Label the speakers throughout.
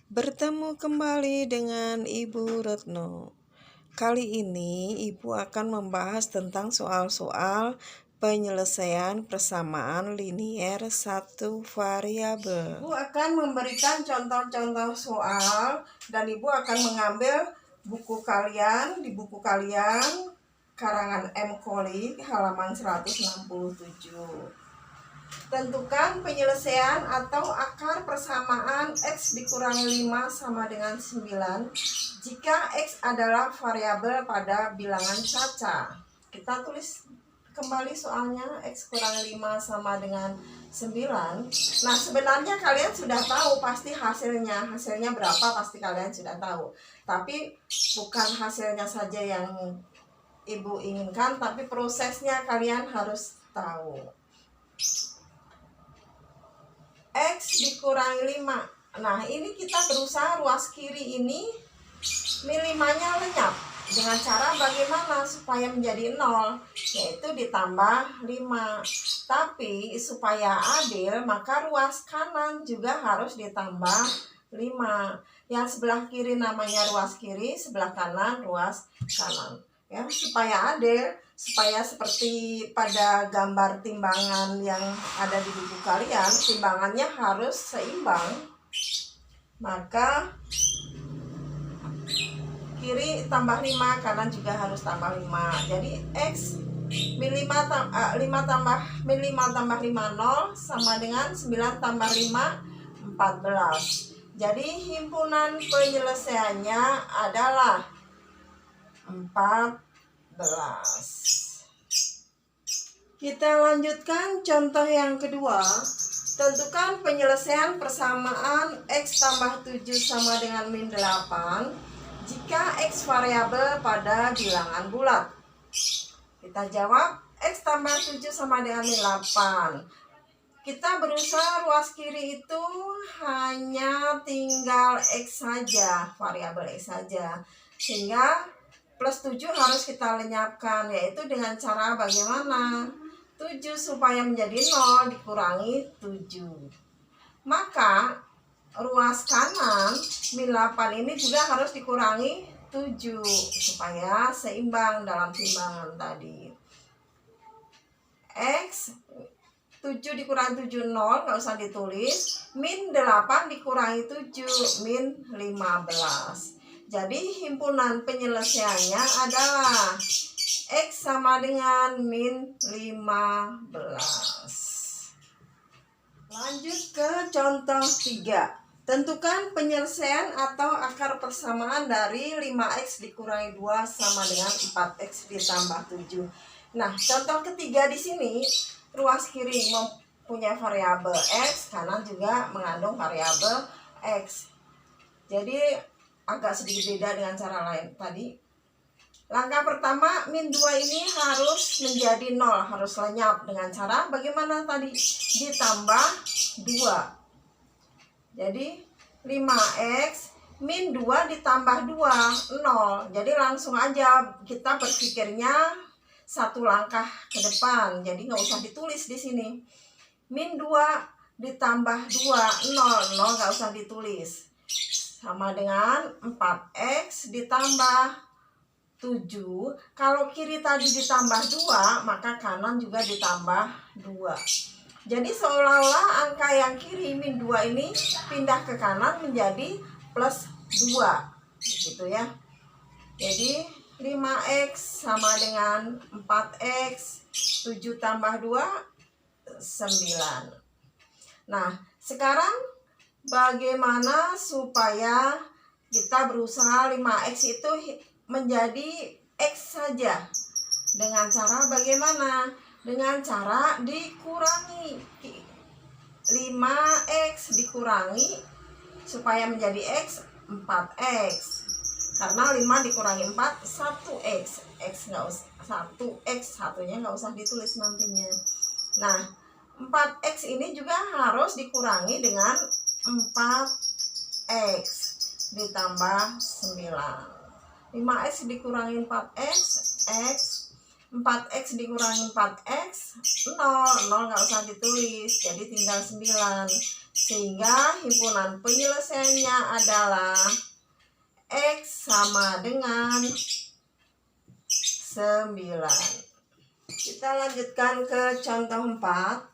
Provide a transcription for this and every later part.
Speaker 1: Bertemu kembali dengan Ibu Retno. Kali ini Ibu akan membahas tentang soal-soal penyelesaian persamaan linier satu variabel. Ibu akan memberikan contoh-contoh soal dan Ibu akan mengambil buku kalian, di buku kalian karangan M. Kolik halaman 167. Tentukan penyelesaian atau akar persamaan X dikurangi 5 sama dengan 9 jika X adalah variabel pada bilangan caca. Kita tulis kembali soalnya, X kurang 5 sama dengan 9. Nah, sebenarnya kalian sudah tahu pasti hasilnya berapa, pasti kalian sudah tahu. Tapi bukan hasilnya saja yang Ibu inginkan, tapi prosesnya kalian harus tahu. X dikurangi 5. Nah, ini kita berusaha ruas kiri ini min 5-nya lenyap. Dengan cara bagaimana supaya menjadi 0? Yaitu ditambah 5. Tapi supaya adil, maka ruas kanan juga harus ditambah 5. Yang sebelah kiri namanya ruas kiri, sebelah kanan ruas kanan. Ya, supaya adil, supaya seperti pada gambar timbangan yang ada di buku kalian, timbangannya harus seimbang. Maka kiri tambah 5, kanan juga harus tambah 5. Jadi X min 5 tambah 5 0 sama dengan 9 tambah 5 14. Jadi himpunan penyelesaiannya adalah 14. Kita lanjutkan contoh yang kedua. Tentukan penyelesaian persamaan X tambah 7 sama dengan min 8 jika X variabel pada bilangan bulat. Kita jawab X tambah 7 sama dengan min 8. Kita berusaha ruas kiri itu hanya tinggal X saja, variabel X saja. Sehingga plus 7 harus kita lenyapkan, yaitu dengan cara bagaimana? 7 supaya menjadi 0 dikurangi 7. Maka ruas kanan min 8 ini juga harus dikurangi 7 supaya seimbang dalam timbangan tadi. X 7 dikurangi 7 0, nggak usah ditulis. Min 8 dikurangi 7 min 15. Jadi himpunan penyelesaiannya adalah X sama dengan min 15. Lanjut ke contoh 3. Tentukan penyelesaian atau akar persamaan dari 5X dikurangi 2 sama dengan 4X ditambah 7. Nah, contoh ketiga di sini, ruas kiri mempunyai variabel X, kanan juga mengandung variabel X. Jadi agak sedikit beda dengan cara lain tadi. Langkah pertama, min 2 ini harus menjadi 0, harus lenyap dengan cara bagaimana tadi? Ditambah 2. Jadi 5X min 2 ditambah 2, 0. Jadi langsung aja kita berpikirnya satu langkah ke depan. Jadi nggak usah ditulis di sini. Min 2 ditambah 2, 0, 0 nggak usah ditulis. Sama dengan 4X ditambah 7. Kalau kiri tadi ditambah 2, maka kanan juga ditambah 2. Jadi seolah-olah angka yang kiri min 2 ini pindah ke kanan menjadi plus 2. Gitu ya. Jadi 5X sama dengan 4X, 7 tambah 2, 9. Nah, sekarang bagaimana supaya kita berusaha 5X itu menjadi X saja? Dengan cara bagaimana? Dengan cara dikurangi. 5X dikurangi supaya menjadi X, 4X. Karena 5 dikurangi 4, 1X. X nggak usah, 1X, satunya nggak usah ditulis nantinya. Nah, 4X ini juga harus dikurangi dengan 4X ditambah 9. 5X dikurangi 4X, X. 4X dikurangi 4X, 0. 0 nggak usah ditulis, jadi tinggal 9. Sehingga himpunan penyelesaiannya adalah X sama dengan 9. Kita lanjutkan ke contoh 4.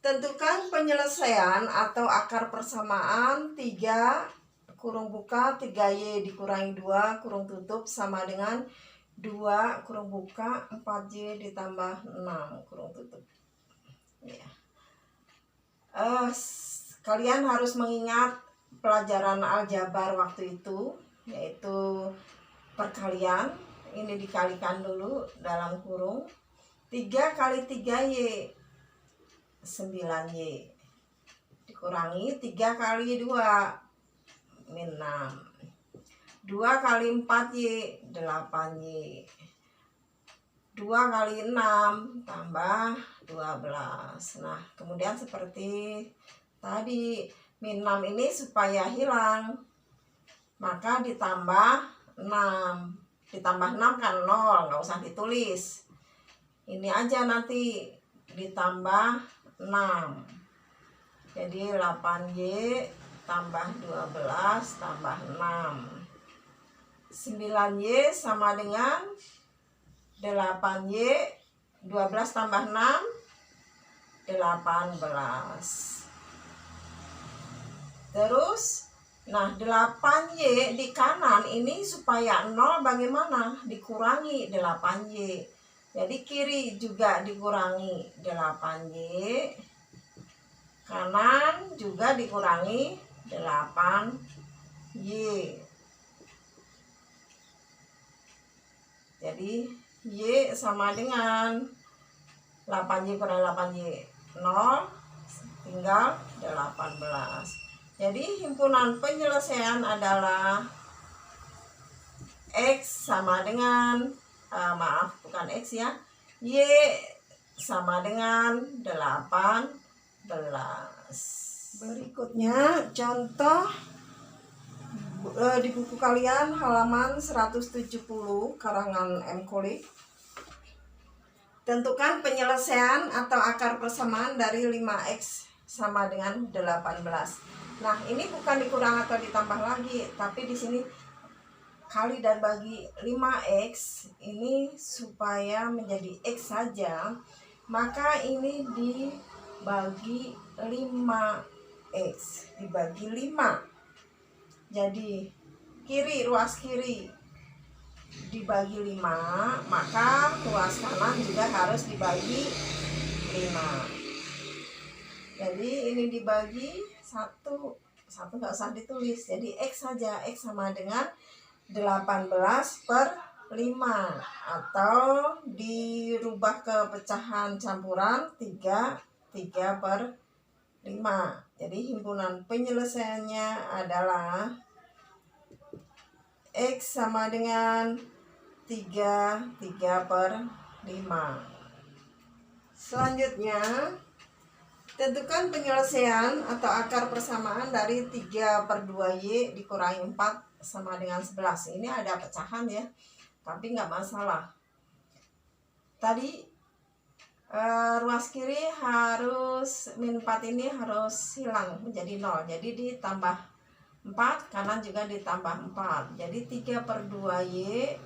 Speaker 1: Tentukan penyelesaian atau akar persamaan 3 kurung buka 3Y dikurangi 2 kurung tutup sama dengan 2 kurung buka 4Y ditambah 6 kurung tutup. Ya. Kalian harus mengingat pelajaran aljabar waktu itu, yaitu perkalian. Ini dikalikan dulu dalam kurung 3 kali 3Y 9Y dikurangi 3 kali 2 min 6, 2 kali 4Y 8Y, 2 kali 6 tambah 12. Nah kemudian seperti tadi, min 6 ini supaya hilang maka ditambah 6, ditambah 6 kan 0, nggak usah ditulis, ini aja nanti ditambah 6, jadi 8Y tambah 12 tambah 6, 9Y sama dengan 8Y, 12 tambah 6 18. Terus nah 8Y di kanan ini supaya 0 bagaimana, dikurangi 8Y. Jadi kiri juga dikurangi 8Y, kanan juga dikurangi 8Y. Jadi Y sama dengan 8Y kurangi 8Y 0, tinggal 18. Jadi himpunan penyelesaian adalah X sama dengan bukan X ya, Y sama dengan 18. Berikutnya contoh di buku kalian halaman 170 karangan M. Kolik. Tentukan penyelesaian atau akar persamaan dari 5X sama dengan 18. Nah ini bukan dikurang atau ditambah lagi, tapi di sini kali dan bagi 5X ini supaya menjadi X saja, maka ini dibagi 5X dibagi 5. Jadi kiri, ruas kiri dibagi 5, maka ruas kanan juga harus dibagi 5. Jadi ini dibagi 1 nggak usah ditulis, jadi X saja, X sama dengan 18 per 5, atau dirubah ke pecahan campuran 3 per 5. Jadi himpunan penyelesaiannya adalah X sama dengan 3 per 5. Selanjutnya tentukan penyelesaian atau akar persamaan dari 3 per 2Y dikurangi 4 sama dengan 11. Ini ada pecahan ya, tapi nggak masalah. Tadi ruas kiri harus min 4 ini harus hilang menjadi 0. Jadi ditambah 4, kanan juga ditambah 4. Jadi 3 per 2Y,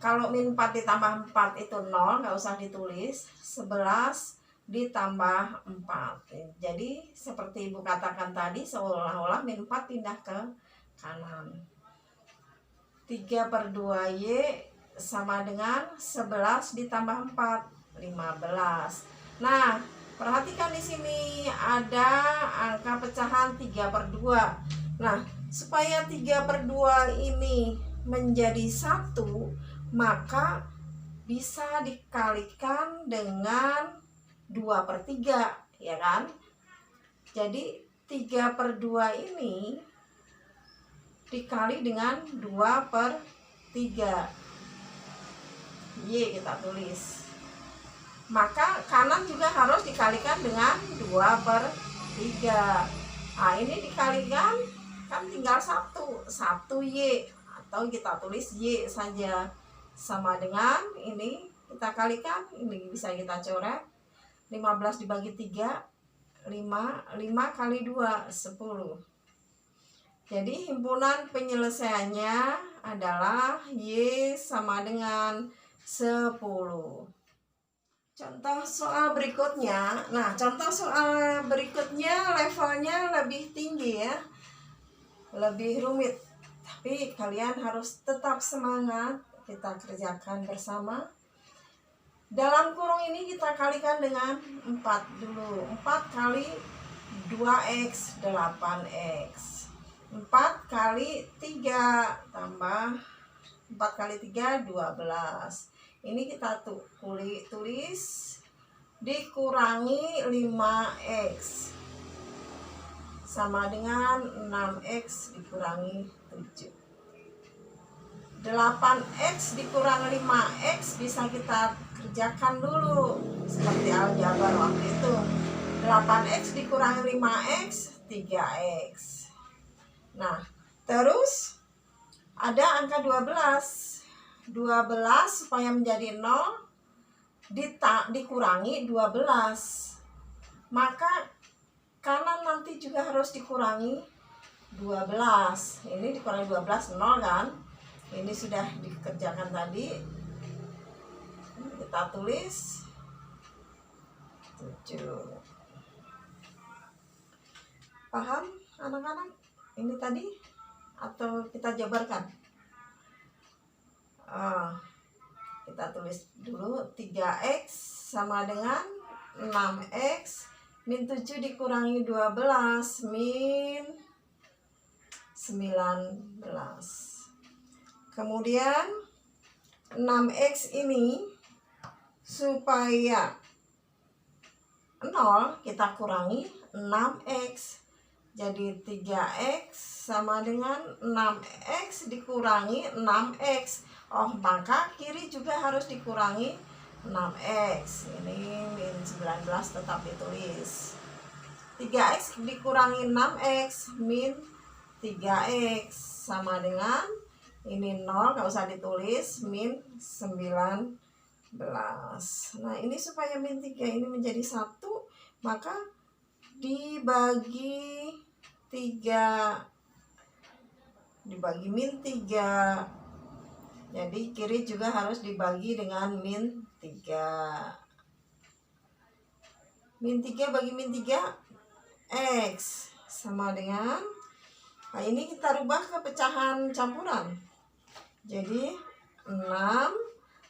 Speaker 1: kalau min 4 ditambah 4 itu 0, nggak usah ditulis. 11 ditambah 4. Jadi seperti ibu katakan tadi, seolah-olah min 4 pindah ke kanan. 3 per 2Y sama dengan 11 ditambah 4, 15. Nah, perhatikan di sini ada angka pecahan 3 per 2. Nah, supaya 3 per 2 ini menjadi 1, maka bisa dikalikan dengan 2 per 3, ya kan? Jadi 3 per 2 ini dikali dengan 2 per 3. Y kita tulis. Maka kanan juga harus dikalikan dengan 2 per 3. Nah ini dikalikan kan tinggal 1Y, atau kita tulis Y saja, sama dengan ini kita kalikan, ini bisa kita coret 15 dibagi 3, 5 kali 2, 10. Jadi himpunan penyelesaiannya adalah Y sama dengan 10. Contoh soal berikutnya. Nah, contoh soal berikutnya levelnya lebih tinggi ya. Lebih rumit. Tapi kalian harus tetap semangat. Kita kerjakan bersama. Dalam kurung ini kita kalikan dengan 4 dulu. 4 kali 2x 8x. 4 kali 3 tambah 4 kali 3 12. Ini kita tulis dikurangi 5x sama dengan 6x dikurangi 7. 8x dikurangi 5x bisa kita kerjakan dulu seperti aljabar waktu itu. 8x dikurangi 5x 3x. Nah, terus ada angka 12 supaya menjadi 0 dikurangi 12, maka kanan nanti juga harus dikurangi 12. Ini dikurangi 12 0 kan, ini sudah dikerjakan tadi. Kita tulis 7. Paham anak-anak ini tadi atau kita jabarkan? Kita tulis dulu 3x sama dengan 6x min 7 dikurangi 12 min 19. Kemudian 6x ini supaya 0 kita kurangi 6x. Jadi 3x sama dengan 6x dikurangi 6x. Oh, maka kiri juga harus dikurangi 6x. Ini min 19 tetap ditulis. 3x dikurangi 6x min 3x sama dengan ini 0, gak usah ditulis, min 19. Nah, ini supaya min 3 ini menjadi 1, maka dibagi 3, dibagi min 3. Jadi kiri juga harus dibagi dengan min 3. Min 3 bagi min 3 x sama dengan, nah ini kita rubah ke pecahan campuran. Jadi 6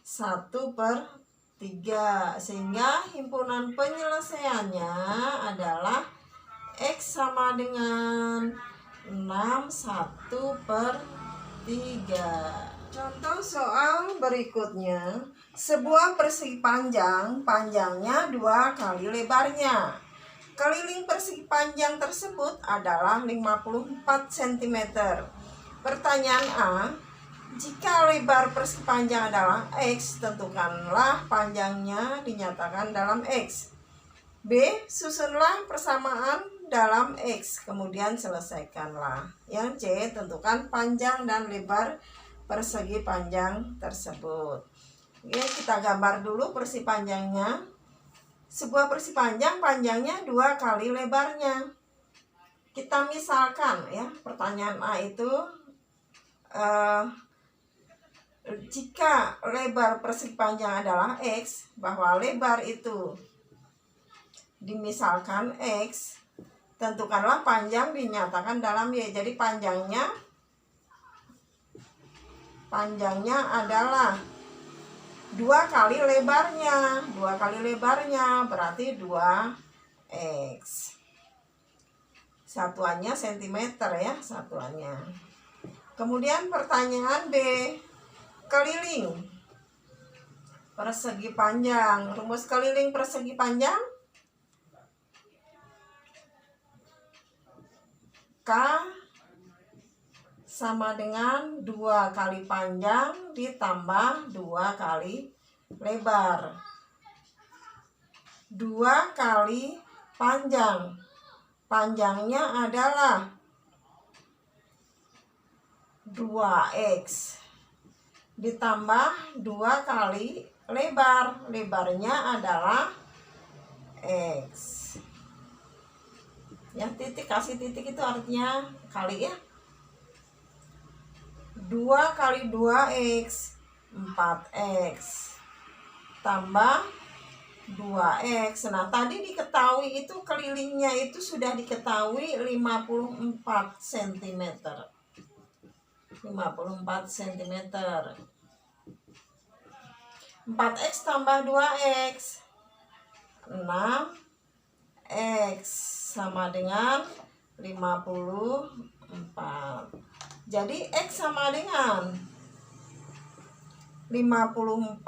Speaker 1: 1/3, sehingga himpunan penyelesaiannya adalah x sama dengan 6 1/3. Contoh soal berikutnya, sebuah persegi panjang, panjangnya 2 kali lebarnya. Keliling persegi panjang tersebut adalah 54 cm. Pertanyaan A, jika lebar persegi panjang adalah X, tentukanlah panjangnya dinyatakan dalam X. B, susunlah persamaan dalam X, kemudian selesaikanlah. Yang C, tentukan panjang dan lebar persegi panjang tersebut. Oke, kita gambar dulu persegi panjangnya. Sebuah persegi panjang, panjangnya 2 kali lebarnya. Kita misalkan ya, pertanyaan A itu jika lebar persegi panjang adalah X, bahwa lebar itu dimisalkan X, tentukanlah panjang dinyatakan dalam Y. Jadi panjangnya adalah 2 kali lebarnya. 2 kali lebarnya berarti 2x. Satuannya cm ya, satuannya. Kemudian pertanyaan B, keliling persegi panjang. Rumus keliling persegi panjang K sama dengan 2 kali panjang ditambah 2 kali lebar. 2 kali panjang, panjangnya adalah 2x ditambah 2 kali lebar, lebarnya adalah x. Ya, titik, kasih titik itu artinya kali ya. 2 kali 2x 4x tambah 2x. Nah, tadi diketahui itu kelilingnya itu sudah diketahui 54 cm. 54 cm. 4x tambah 2x 6x sama dengan 54. Jadi X sama dengan 54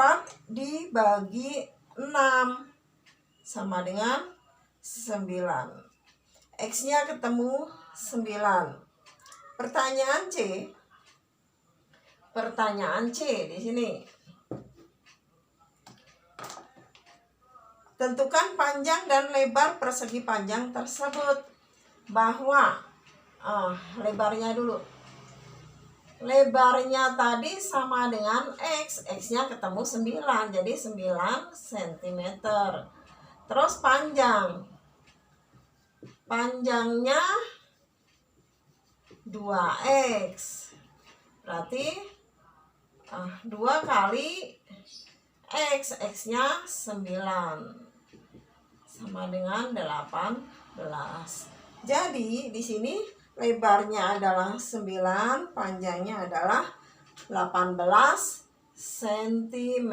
Speaker 1: dibagi 6 sama dengan 9. X-nya ketemu 9. Pertanyaan C. Pertanyaan C di sini. Tentukan panjang dan lebar persegi panjang tersebut. Bahwa lebarnya dulu. Lebarnya tadi sama dengan X. X-nya ketemu 9. Jadi 9 cm. Terus panjang. Panjangnya 2X. Berarti 2 kali X. X-nya 9. Sama dengan 18. Jadi di sini lebarnya adalah 9, panjangnya adalah 18 cm.